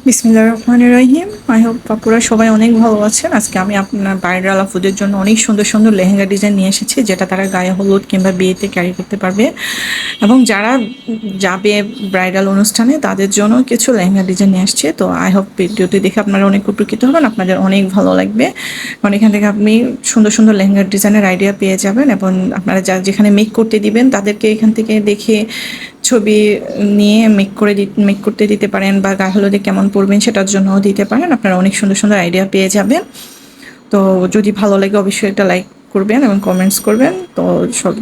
বিসমিল্লাহির রহমানির রহিম। I hope আপুরা সবাই অনেক ভালো আছেন। আজকে আমি আপনার ব্রাইডাল আপুদের জন্য অনেক সুন্দর সুন্দর লেহেঙ্গা ডিজাইন নিয়ে এসেছি, যেটা তারা গায়ে হলুদ কিংবা বিয়েতে ক্যারি করতে পারবে। এবং যারা যাবে ব্রাইডাল অনুষ্ঠানে তাদের জন্য কিছু লেহেঙ্গা ডিজাইন নিয়ে আসছে। তো আই হোপ ভিডিওটি দেখে আপনারা অনেক উপকৃত হবেন, আপনাদের অনেক ভালো লাগবে। কারণ এখান থেকে আপনি সুন্দর সুন্দর লেহেঙ্গার ডিজাইনের আইডিয়া পেয়ে যাবেন, এবং আপনারা যা যেখানে মেক করতে দিবেন তাদেরকে এখান থেকে দেখে ছবি নিয়ে মেক করতে দিতে পারেন, বা গায়ে হলুদে কেমন পরবেন সেটার জন্যও দিতে পারেন। আপনারা অনেক সুন্দর সুন্দর আইডিয়া পেয়ে যাবেন। তো যদি ভালো লাগে অবশ্যই একটা লাইক করবেন এবং কমেন্টস করবেন। তো সব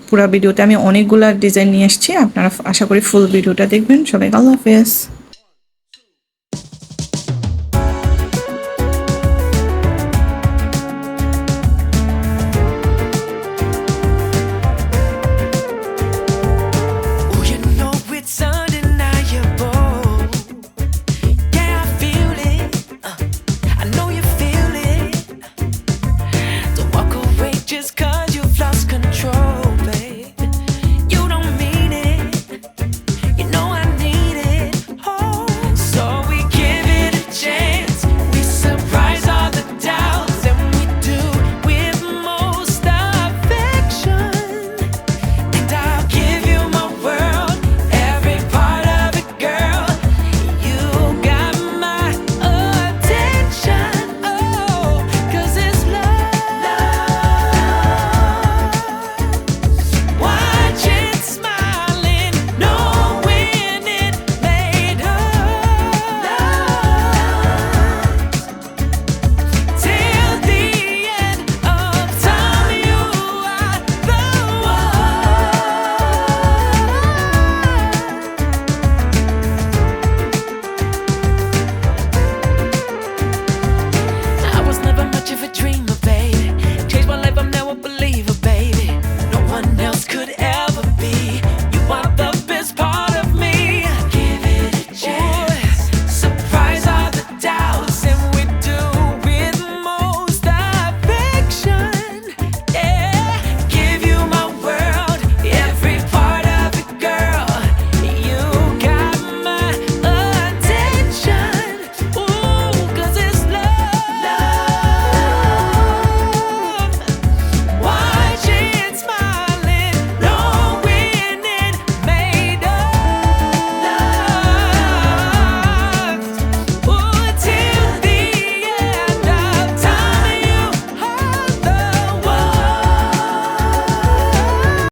পুরো ভিডিওতে আমি অনেকগুলা ডিজাইন নিয়ে এসেছি, আপনারা আশা করি ফুল ভিডিওটা দেখবেন। সবাই আল্লাহ হাফেজ।